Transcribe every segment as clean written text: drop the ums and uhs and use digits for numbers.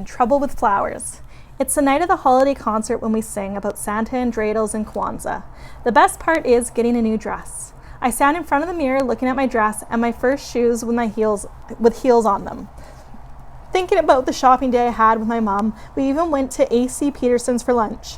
Trouble with Flowers. It's the night of the holiday concert when we sing about Santa and dreidels and Kwanzaa. The best part is getting a new dress. I stand in front of the mirror looking at my dress and my first shoes with heels on them. Thinking about the shopping day I had with my mom, we even went to AC Peterson's for lunch.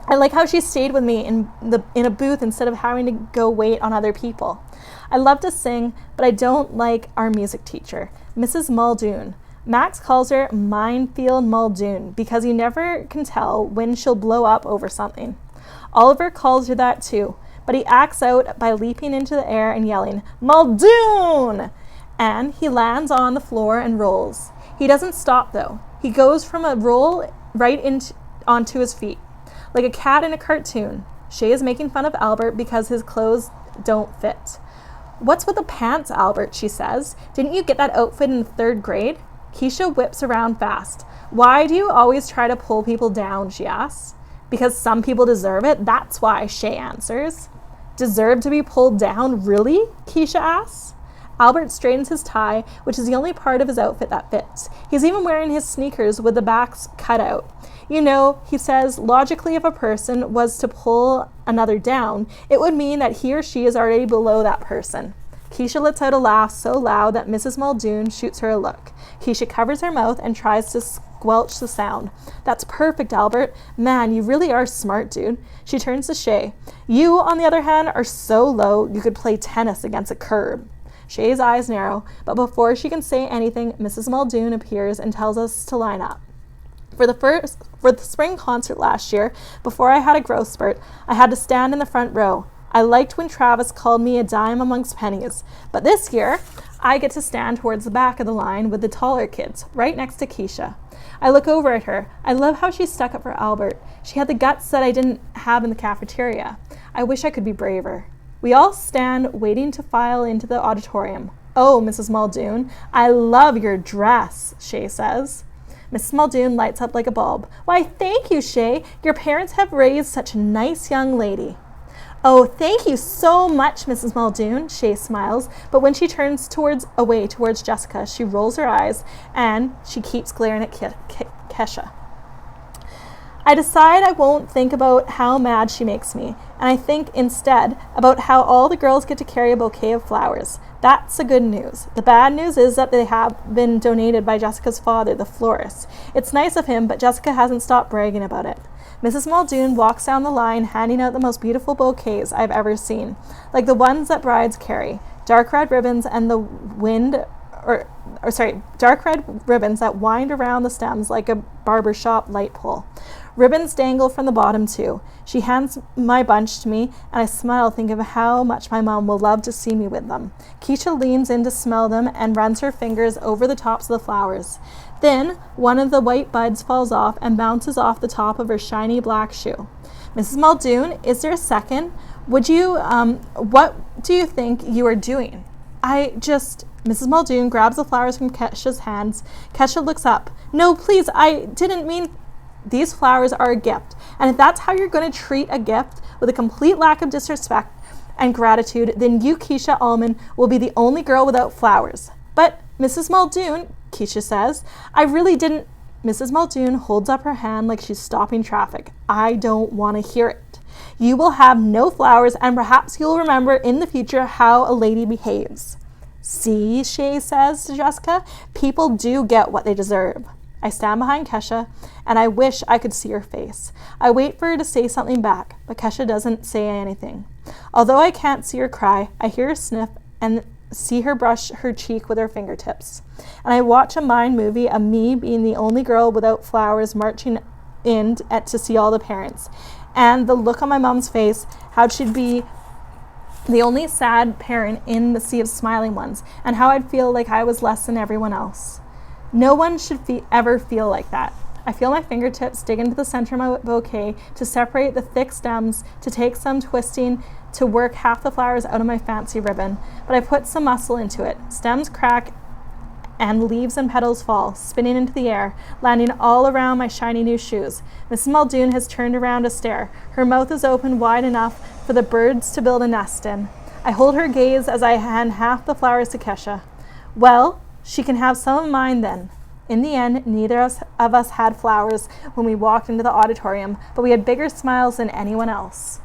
I like how she stayed with me in a booth instead of having to go wait on other people. I love to sing, but I don't like our music teacher, Mrs. Muldoon. Max calls her Minefield Muldoon because you never can tell when she'll blow up over something. Oliver calls her that too, but he acts out by leaping into the air and yelling, "Muldoon!" And he lands on the floor and rolls. He doesn't stop though. He goes from a roll onto his feet, like a cat in a cartoon. Shay is making fun of Albert because his clothes don't fit. "What's with the pants, Albert?" she says. "Didn't you get that outfit in the 3rd grade?" Keisha whips around fast. "Why do you always try to pull people down?" she asks. "Because some people deserve it, that's why," Shay answers. "Deserve to be pulled down, really?" Keisha asks. Albert straightens his tie, which is the only part of his outfit that fits. He's even wearing his sneakers with the backs cut out. "You know," he says, "logically if a person was to pull another down, it would mean that he or she is already below that person." Keisha lets out a laugh so loud that Mrs. Muldoon shoots her a look. Keisha covers her mouth and tries to squelch the sound. "That's perfect, Albert. Man, you really are smart, dude." She turns to Shay. "You, on the other hand, are so low you could play tennis against a curb." Shay's eyes narrow, but before she can say anything, Mrs. Muldoon appears and tells us to line up. For the spring concert last year, before I had a growth spurt, I had to stand in the front row. I liked when Travis called me a dime amongst pennies, but this year, I get to stand towards the back of the line with the taller kids, right next to Keisha. I look over at her. I love how she stuck up for Albert. She had the guts that I didn't have in the cafeteria. I wish I could be braver. We all stand waiting to file into the auditorium. "Oh, Mrs. Muldoon, I love your dress," Shay says. Mrs. Muldoon lights up like a bulb. "Why, thank you, Shay. Your parents have raised such a nice young lady." "Oh, thank you so much, Mrs. Muldoon," Shay smiles, but when she turns away towards Jessica, she rolls her eyes and she keeps glaring at Kesha. I decide I won't think about how mad she makes me, and I think instead about how all the girls get to carry a bouquet of flowers. That's the good news. The bad news is that they have been donated by Jessica's father, the florist. It's nice of him, but Jessica hasn't stopped bragging about it. Mrs. Muldoon walks down the line handing out the most beautiful bouquets I've ever seen, like the ones that brides carry. Dark red ribbons that wind around the stems like a barbershop light pole. Ribbons dangle from the bottom too. She hands my bunch to me and I smile thinking of how much my mom will love to see me with them. Keisha leans in to smell them and runs her fingers over the tops of the flowers. Then one of the white buds falls off and bounces off the top of her shiny black shoe. "Mrs. Muldoon, is there a second? What do you think you are doing?" Mrs. Muldoon grabs the flowers from Kesha's hands. Kesha looks up. "No, please, I didn't mean..." "These flowers are a gift, and if that's how you're going to treat a gift, with a complete lack of disrespect and gratitude, then you, Keisha Allman, will be the only girl without flowers." "But, Mrs. Muldoon," Keisha says, "I really didn't..." Mrs. Muldoon holds up her hand like she's stopping traffic. "I don't want to hear it. You will have no flowers, and perhaps you'll remember in the future how a lady behaves." "See," Shay says to Jessica, "people do get what they deserve." I stand behind Kesha, and I wish I could see her face. I wait for her to say something back, but Kesha doesn't say anything. Although I can't see her cry, I hear her sniff and see her brush her cheek with her fingertips. And I watch a mind movie of me being the only girl without flowers marching in to see all the parents. And the look on my mom's face, how she'd be the only sad parent in the sea of smiling ones, and how I'd feel like I was less than everyone else. No one should ever feel like that. I feel my fingertips dig into the center of my bouquet to separate the thick stems, to take some twisting, to work half the flowers out of my fancy ribbon. But I put some muscle into it. Stems crack and leaves and petals fall, spinning into the air, landing all around my shiny new shoes. Mrs. Muldoon has turned around to stare. Her mouth is open wide enough for the birds to build a nest in. I hold her gaze as I hand half the flowers to Kesha. "Well, she can have some of mine then." In the end, neither of us had flowers when we walked into the auditorium, but we had bigger smiles than anyone else.